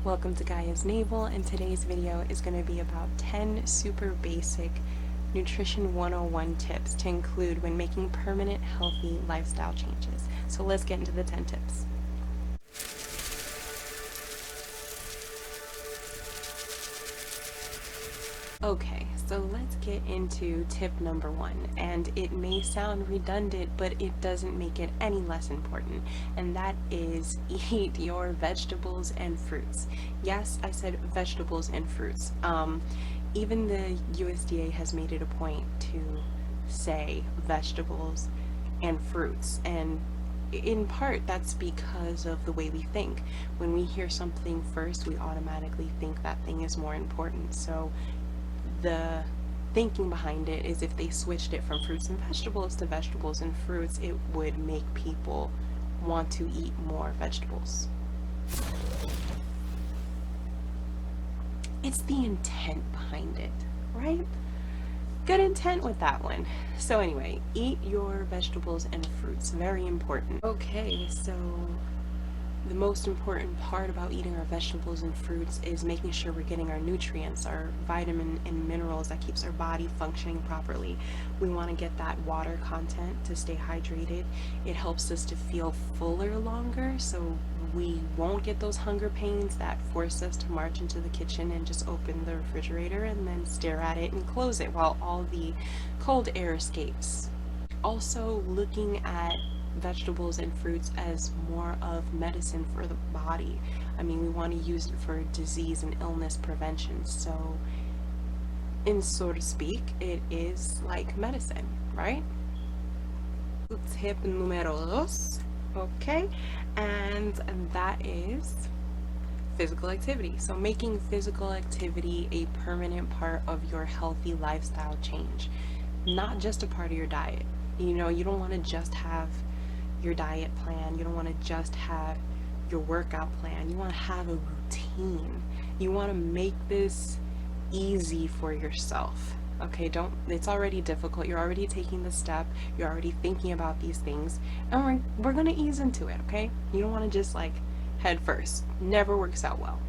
Welcome to Gaia's Navel, and today's video is going to be about 10 super basic Nutrition 101 tips to include when making permanent healthy lifestyle changes. So let's get into the 10 tips. Okay, so let's get into tip number 1, and it may sound redundant, but it doesn't make it any less important, and that is eat your vegetables and fruits. Yes, I said vegetables and fruits. Even the USDA has made it a point to say vegetables and fruits, and in part that's because of the way we think. When we hear something first, we automatically think that thing is more important. So the thinking behind it is if they switched it from fruits and vegetables to vegetables and fruits, it would make people want to eat more vegetables. It's the intent behind it, right? Good intent with that one. So anyway, eat your vegetables and fruits. Very important. Okay, so the most important part about eating our vegetables and fruits is making sure we're getting our nutrients, our vitamin and minerals that keeps our body functioning properly. We want to get that water content to stay hydrated. It helps us to feel fuller longer, so we won't get those hunger pains that force us to march into the kitchen and just open the refrigerator and then stare at it and close it while all the cold air escapes. Also, looking at vegetables and fruits as more of medicine for the body. I mean, we want to use it for disease and illness prevention. So, in so to speak, it is like medicine, right? Tip número dos. Okay, and that is physical activity. So making physical activity a permanent part of your healthy lifestyle change, not just a part of your diet. You know, you don't want to just have your diet plan. You don't want to just have your workout plan. You want to have a routine. You want to make this easy for yourself. Okay, it's already difficult. You're already taking the step. You're already thinking about these things, and we're going to ease into it, okay? You don't want to just like head first. Never works out well.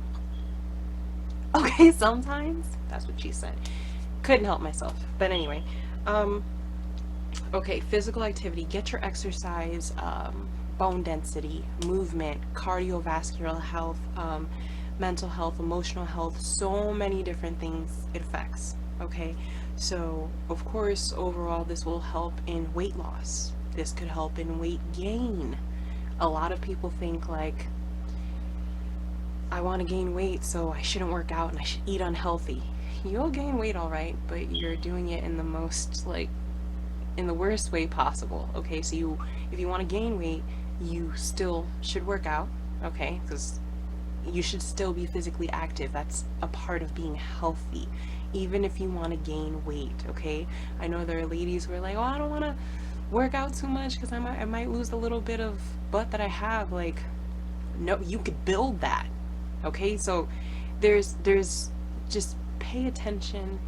Okay, sometimes. That's what she said. Couldn't help myself. But anyway, okay, physical activity. Get your exercise, bone density, movement, cardiovascular health, mental health, emotional health, so many different things it affects. Okay, so of course, overall, this will help in weight loss. This could help in weight gain. A lot of people think like, I want to gain weight, so I shouldn't work out and I should eat unhealthy. You'll gain weight all right, but you're doing it in the most in the worst way possible. Okay, so if you want to gain weight, you still should work out, okay, because you should still be physically active. That's a part of being healthy, even if you want to gain weight. Okay, I know there are ladies who are like, oh, I don't want to work out too much because I might lose a little bit of butt that I have. Like, no, you could build that. Okay, so there's just pay attention.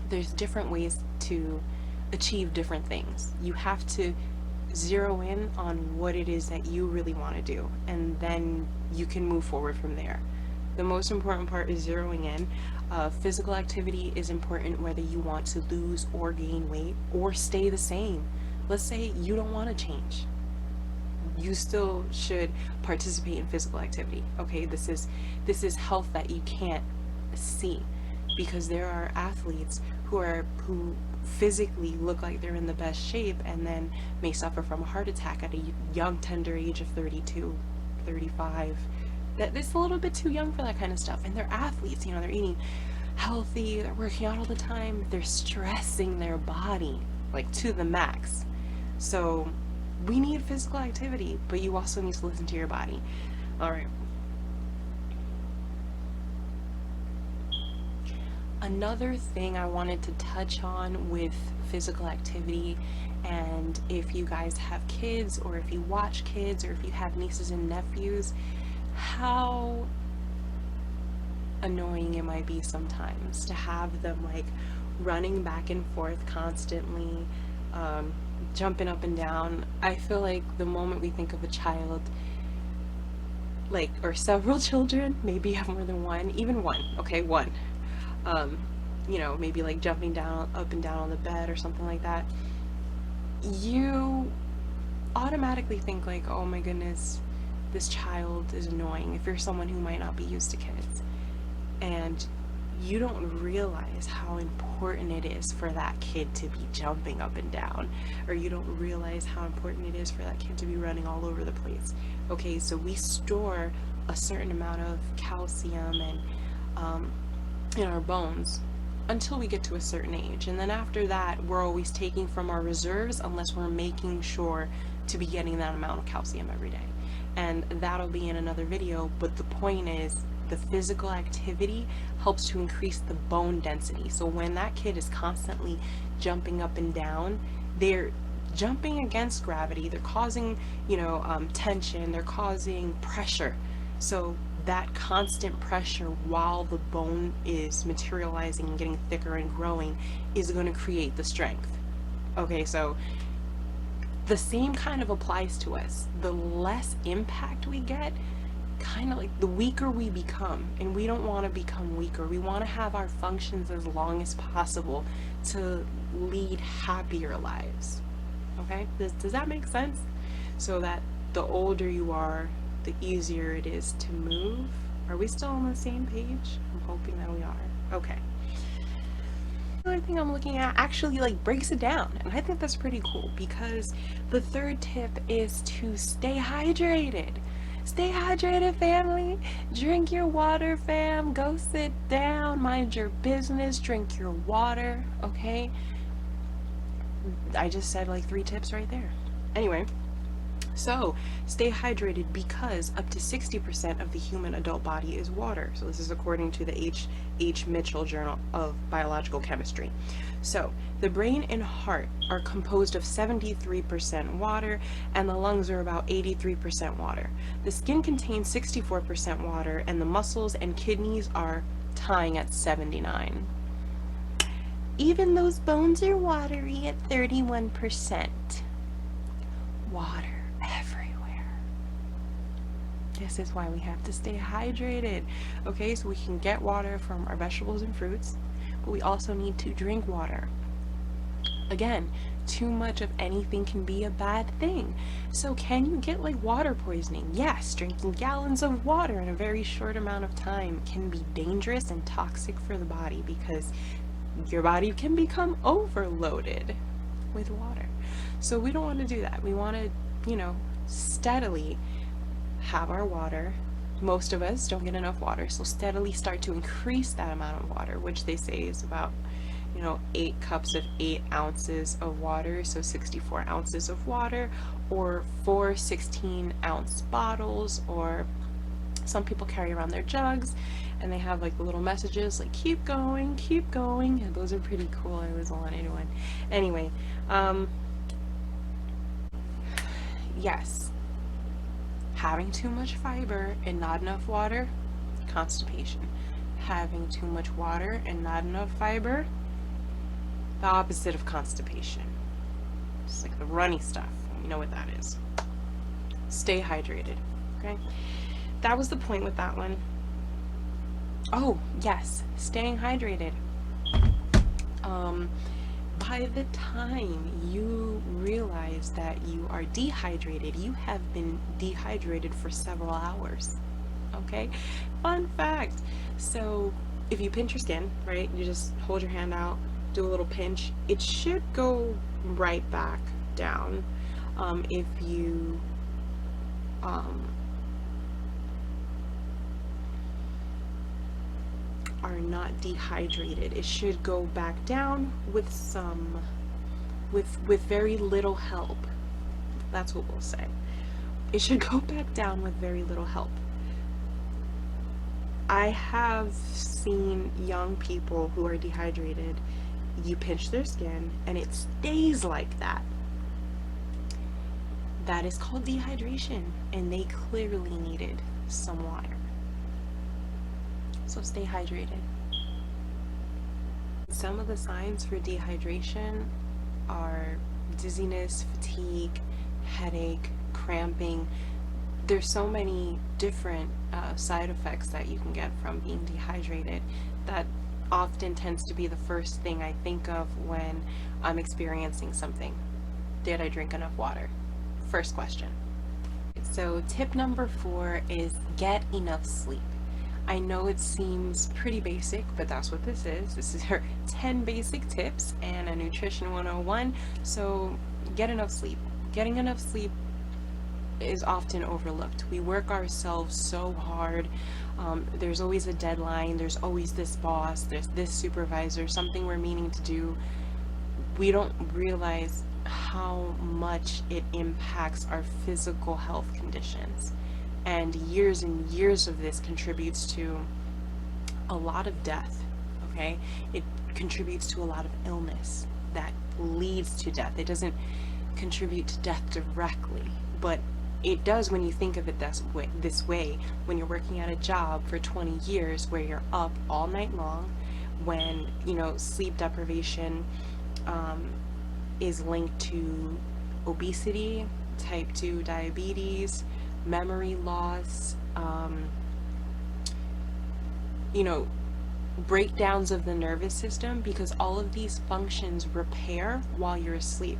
There's different ways to achieve different things. You have to zero in on what it is that you really want to do, and then you can move forward from there. The most important part is zeroing in. Physical activity is important whether you want to lose or gain weight or stay the same. Let's say you don't want to change. You still should participate in physical activity. Okay, this is health that you can't see, because there are athletes who physically look like they're in the best shape and then may suffer from a heart attack at a young, tender age of 32, 35. That it's a little bit too young for that kind of stuff. And they're athletes, you know, they're eating healthy, they're working out all the time, they're stressing their body like to the max. So we need physical activity, but you also need to listen to your body. All right. Another thing I wanted to touch on with physical activity, and if you guys have kids, or if you watch kids, or if you have nieces and nephews, how annoying it might be sometimes to have them like running back and forth constantly, jumping up and down. I feel like the moment we think of a child, like, or several children, maybe you have more than one, even one, okay, one, um, maybe like jumping down, up and down on the bed or something like that, you automatically think like, oh my goodness, this child is annoying, if you're someone who might not be used to kids. And you don't realize how important it is for that kid to be jumping up and down, or you don't realize how important it is for that kid to be running all over the place. Okay, so we store a certain amount of calcium and in our bones until we get to a certain age, and then after that we're always taking from our reserves unless we're making sure to be getting that amount of calcium every day. And that'll be in another video, but the point is the physical activity helps to increase the bone density. So when that kid is constantly jumping up and down, they're jumping against gravity, they're causing, tension, they're causing pressure. So that constant pressure while the bone is materializing and getting thicker and growing is going to create the strength. Okay, so the same kind of applies to us. The less impact we get, kind of like the weaker we become, and we don't want to become weaker. We want to have our functions as long as possible to lead happier lives. Okay, does that make sense? So that the older you are, the easier it is to move. Are we still on the same page? I'm hoping that we are. Okay. The other thing I'm looking at actually like breaks it down, and I think that's pretty cool, because the third tip is to stay hydrated. Stay hydrated, family. Drink your water, fam. Go sit down, mind your business, drink your water, okay? I just said like 3 tips right there. Anyway, so stay hydrated because up to 60% of the human adult body is water. So this is according to the H. Mitchell Journal of Biological Chemistry. So the brain and heart are composed of 73% water, and the lungs are about 83% water. The skin contains 64% water, and the muscles and kidneys are tying at 79. Even those bones are watery at 31%. Water everywhere. This is why we have to stay hydrated. Okay, so we can get water from our vegetables and fruits, but we also need to drink water. Again, too much of anything can be a bad thing. So can you get like water poisoning? Yes, drinking gallons of water in a very short amount of time can be dangerous and toxic for the body, because your body can become overloaded with water. So we don't want to do that. We want to, steadily have our water. Most of us don't get enough water, so steadily start to increase that amount of water, which they say is about 8 cups of 8 ounces of water, so 64 ounces of water, or 4 16-ounce bottles, or some people carry around their jugs and they have like little messages like keep going, and those are pretty cool. I always wanted one. Anyway, yes, having too much fiber and not enough water, constipation. Having too much water and not enough fiber, the opposite of constipation. It's like the runny stuff. You know what that is. Stay hydrated, okay? That was the point with that one. Oh, yes, staying hydrated. By the time you realize that you are dehydrated, you have been dehydrated for several hours. Okay? Fun fact. So, if you pinch your skin, right, you just hold your hand out, do a little pinch, it should go right back down. If you are not dehydrated, it should go back down with with very little help. That's what we'll say. It should go back down with very little help. I have seen young people who are dehydrated, you pinch their skin and it stays like that. That is called dehydration, and they clearly needed some water. So stay hydrated. Some of the signs for dehydration are dizziness, fatigue, headache, cramping. there's so many different side effects that you can get from being dehydrated that often tends to be the first thing I think of when I'm experiencing something. Did I drink enough water? First question. So tip number 4 is get enough sleep. I know it seems pretty basic, but that's what this is. This is our 10 basic tips and a nutrition 101. So get enough sleep. Getting enough sleep is often overlooked. We work ourselves so hard. There's always a deadline. There's always this boss. There's this supervisor, something we're meaning to do. We don't realize how much it impacts our physical health conditions. And years of this contributes to a lot of death, okay? It contributes to a lot of illness that leads to death. It doesn't contribute to death directly, but it does when you think of it this way, when you're working at a job for 20 years where you're up all night long, when, sleep deprivation is linked to obesity, type 2 diabetes, memory loss, breakdowns of the nervous system, because all of these functions repair while you're asleep.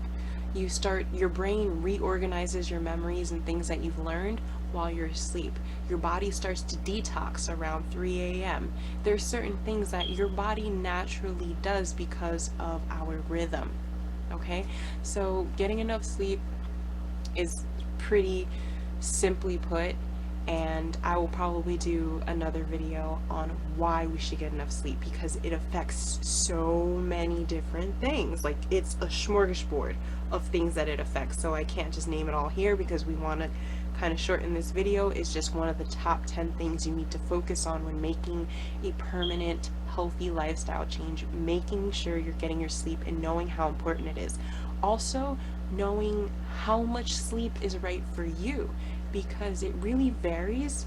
Your brain reorganizes your memories and things that you've learned while you're asleep. Your body starts to detox around 3 a.m. There's certain things that your body naturally does because of our rhythm, okay? So getting enough sleep is pretty simply put, and I will probably do another video on why we should get enough sleep, because it affects so many different things. Like, it's a smorgasbord of things that it affects, so I can't just name it all here because we want to kind of shorten this video. It's just one of the top 10 things you need to focus on when making a permanent healthy lifestyle change, making sure you're getting your sleep and knowing how important it is. Also, knowing how much sleep is right for you, because it really varies.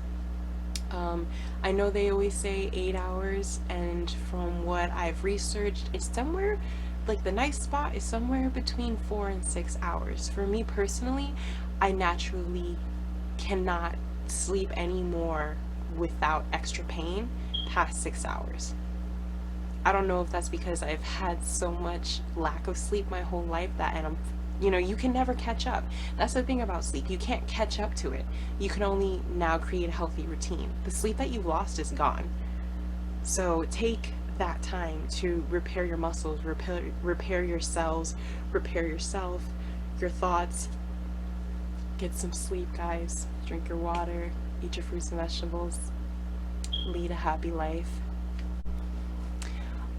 I know they always say 8 hours, and from what I've researched, it's somewhere, like, the nice spot is somewhere between 4 and 6 hours. For me personally, I naturally cannot sleep anymore without extra pain past 6 hours. I don't know if that's because I've had so much lack of sleep my whole life you can never catch up. That's the thing about sleep. You can't catch up to it. You can only now create a healthy routine. The sleep that you've lost is gone. So take that time to repair your muscles, repair your cells, repair yourself, your thoughts. Get some sleep, guys. Drink your water, eat your fruits and vegetables. Lead a happy life.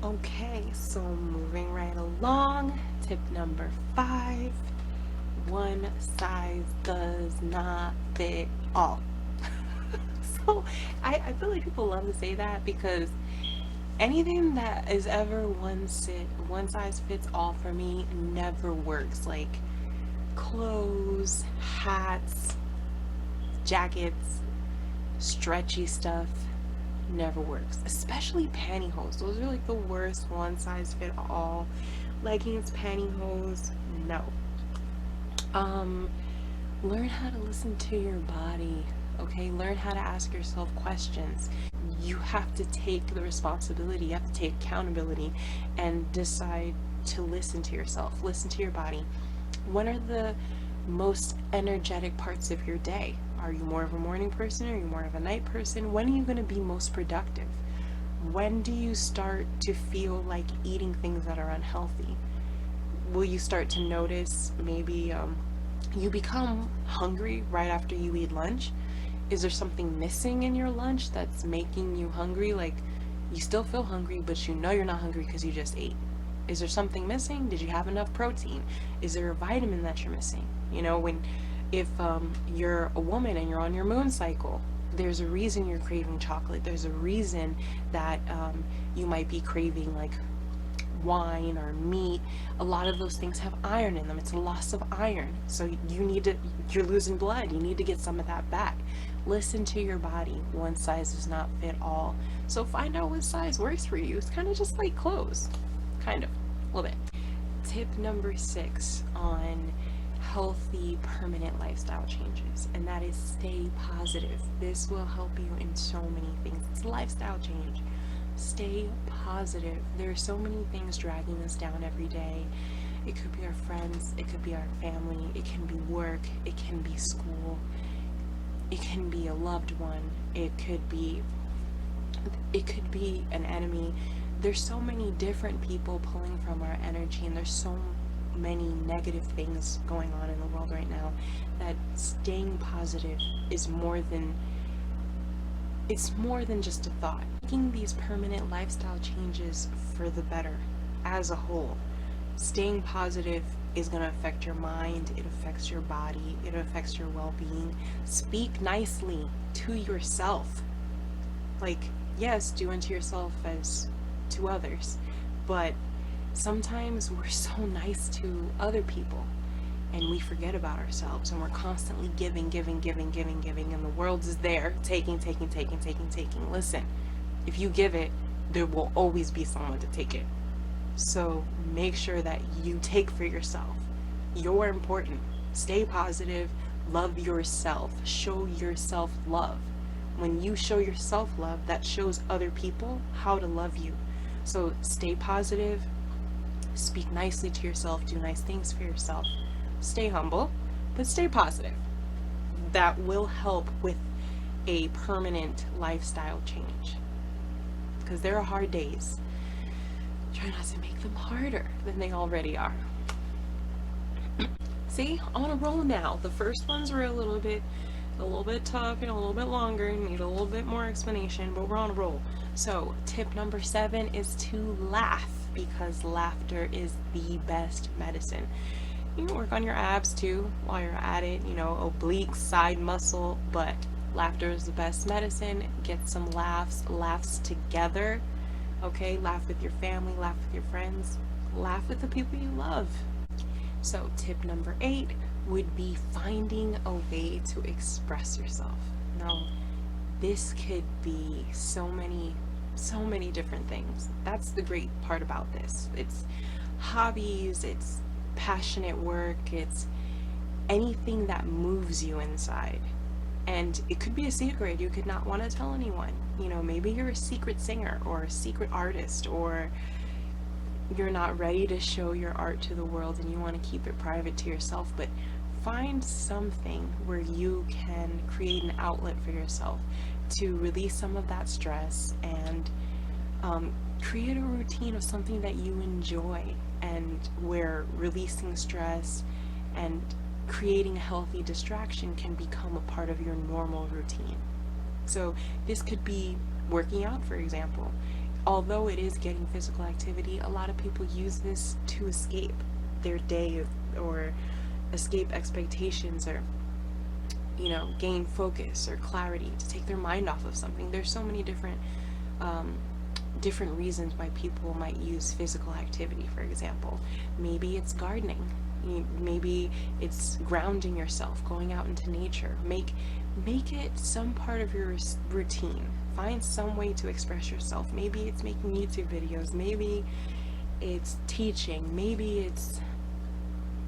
Okay, so moving right along, tip number 5, one size does not fit all. So I feel like people love to say that, because anything that is ever one size fits all for me never works. Like clothes, hats, jackets, stretchy stuff, never works. Especially pantyhose. Those are like the worst one size fit all. Leggings, pantyhose, no. Learn how to listen to your body, okay? Learn how to ask yourself questions. You have to take the responsibility, you have to take accountability and decide to listen to yourself, listen to your body. When are the most energetic parts of your day? Are you more of a morning person? Are you more of a night person? When are you going to be most productive? When do you start to feel like eating things that are unhealthy? Will you start to notice maybe you become hungry right after you eat lunch? Is there something missing in your lunch that's making you hungry? Like, you still feel hungry, but you know you're not hungry because you just ate. Is there something missing? Did you have enough protein? Is there a vitamin that you're missing? If you're a woman and you're on your moon cycle, there's a reason you're craving chocolate. There's a reason that you might be craving like wine or meat. A lot of those things have iron in them. It's a loss of iron. So you're losing blood. You need to get some of that back. Listen to your body. One size does not fit all. So find out what size works for you. It's kind of just like clothes. Kind of. A little bit. Tip number 6 on healthy, permanent lifestyle changes, and that is stay positive. This will help you in so many things. It's a lifestyle change. Stay positive. There are so many things dragging us down every day. It could be our friends, it could be our family, it can be work, it can be school, it can be a loved one, it could be an enemy. There's so many different people pulling from our energy, and there's so many negative things going on in the world right now that staying positive is more than just a thought. Making these permanent lifestyle changes for the better as a whole. Staying positive is going to affect your mind, it affects your body, it affects your well-being. Speak nicely to yourself. Like, yes, do unto yourself as to others, but sometimes we're so nice to other people and we forget about ourselves, and we're constantly giving, and the world is there taking. Listen, if you give it, there will always be someone to take it. So make sure that you take for yourself. You're important. Stay positive. Love yourself. Show yourself love. When you show yourself love, that shows other people how to love you. So stay positive. Speak nicely to yourself. Do nice things for yourself. Stay humble, but stay positive. That will help with a permanent lifestyle change. Because there are hard days. Try not to make them harder than they already are. See, on a roll now. The first ones were a little bit tough and a little bit longer and need a little bit more explanation, but we're on a roll. So tip number 7 is to laugh, because laughter is the best medicine. You can work on your abs too while you're at it, oblique, side muscle, but laughter is the best medicine. Get some laughs together. Okay, laugh with your family, laugh with your friends, laugh with the people you love. So tip number 8 would be finding a way to express yourself. Now, this could be so many different things. That's the great part about this. It's hobbies, it's passionate work, it's anything that moves you inside. And it could be a secret you could not want to tell anyone. Maybe you're a secret singer or a secret artist, or you're not ready to show your art to the world and you want to keep it private to yourself, but find something where you can create an outlet for yourself to release some of that stress, and create a routine of something that you enjoy, and where releasing stress and creating a healthy distraction can become a part of your normal routine. So this could be working out, for example. Although it is getting physical activity, a lot of people use this to escape their day, or escape expectations, or gain focus or clarity, to take their mind off of something. There's so many different reasons why people might use physical activity. For example, maybe it's gardening, maybe it's grounding yourself, going out into nature. Make it some part of your routine. Find some way to express yourself. Maybe it's making YouTube videos, maybe it's teaching, maybe it's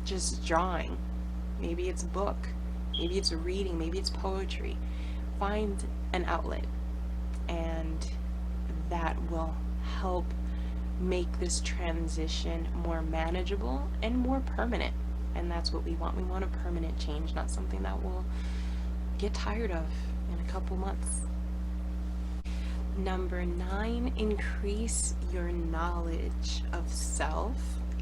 just drawing, maybe it's a book, maybe it's reading, maybe it's poetry. Find an outlet, and that will help make this transition more manageable and more permanent. And that's what we want. We want a permanent change, not something that we'll get tired of in a couple months. Number 9, increase your knowledge of self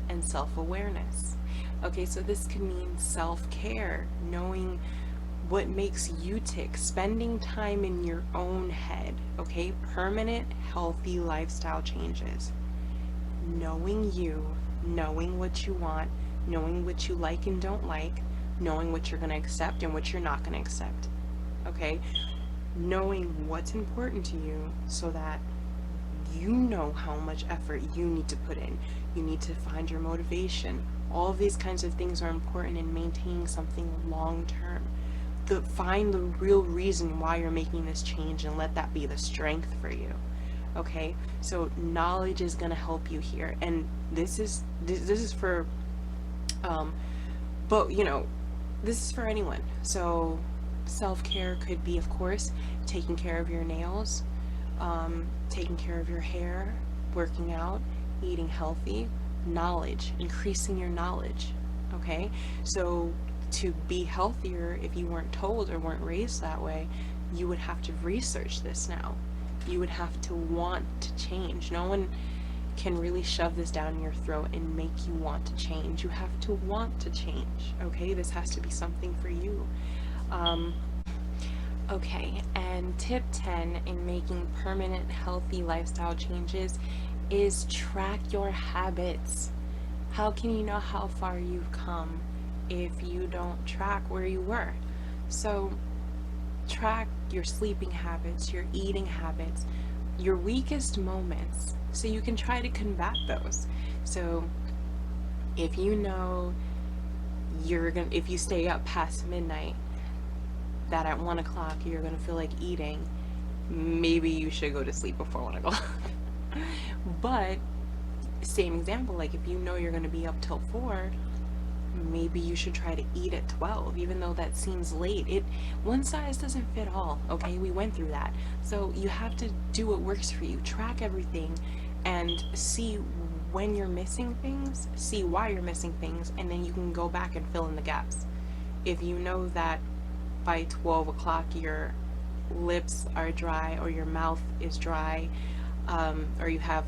and self-awareness. Okay, so this can mean self-care, knowing what makes you tick, spending time in your own head. Okay, permanent, healthy lifestyle changes. Knowing you, knowing what you want, knowing what you like and don't like, knowing what you're going to accept and what you're not going to accept. Okay, knowing what's important to you, so that you know how much effort you need to put in. You need to find your motivation. All of these kinds of things are important in maintaining something long term. Find the real reason why you're making this change, and let that be the strength for you. Okay, so knowledge is going to help you here, and this is for But, you know, this is for anyone. So, self care could be, of course, taking care of your nails, taking care of your hair, working out, eating healthy, knowledge, increasing your knowledge. Okay? So, to be healthier, if you weren't told or weren't raised that way, you would have to research this now. You would have to want to change. No one can really shove this down your throat and make you want to change. You have to want to change, okay? This has to be something for you. Um, okay, and tip 10 in making permanent healthy lifestyle changes is track your habits. How can you know how far you've come if you don't track where you were? So, track your sleeping habits, your eating habits, your weakest moments, so you can try to combat those. So if you know if you stay up past midnight, that at 1 o'clock you're gonna feel like eating, maybe you should go to sleep before 1 o'clock. But same example, like if you know you're gonna be up till 4, maybe you should try to eat at 12, even though that seems late. One size doesn't fit all, okay? We went through that. So you have to do what works for you. Track everything and see when you're missing things, see why you're missing things, and then you can go back and fill in the gaps. If you know that by 12 o'clock your lips are dry or your mouth is dry, or you have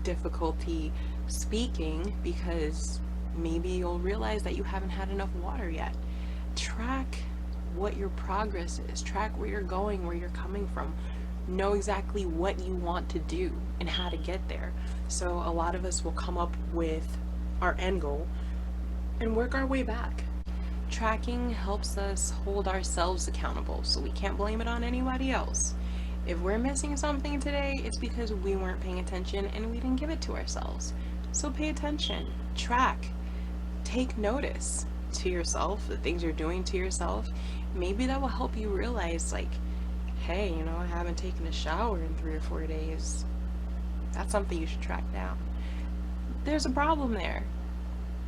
difficulty speaking because maybe you'll realize that you haven't had enough water yet. Track what your progress is. Track where you're going, where you're coming from. Know exactly what you want to do and how to get there. So a lot of us will come up with our end goal and work our way back. Tracking helps us hold ourselves accountable, so we can't blame it on anybody else. If we're missing something today, it's because we weren't paying attention and we didn't give it to ourselves. So pay attention, track, take notice to yourself, the things you're doing to yourself. Maybe that will help you realize, like, hey, you know, I haven't taken a shower in 3 or 4 days. That's something you should track down. There's a problem there.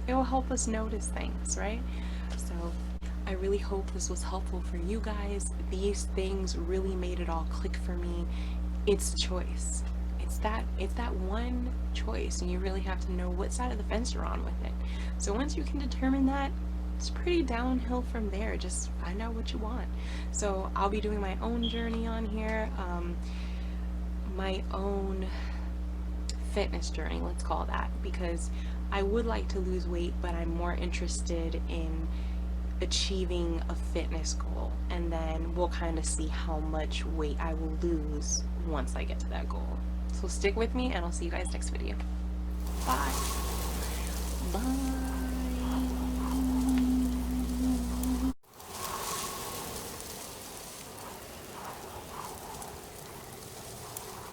It will help us notice things, right? So I really hope this was helpful for you guys. These things really made it all click for me. It's choice. It's that one choice, and you really have to know what side of the fence you're on with it. So once you can determine that, it's pretty downhill from there. Just find out what you want. So I'll be doing my own journey on here, my own fitness journey, let's call that, because I would like to lose weight, but I'm more interested in achieving a fitness goal, and then we'll kind of see how much weight I will lose once I get to that goal. So stick with me, and I'll see you guys next video. Bye. Bye.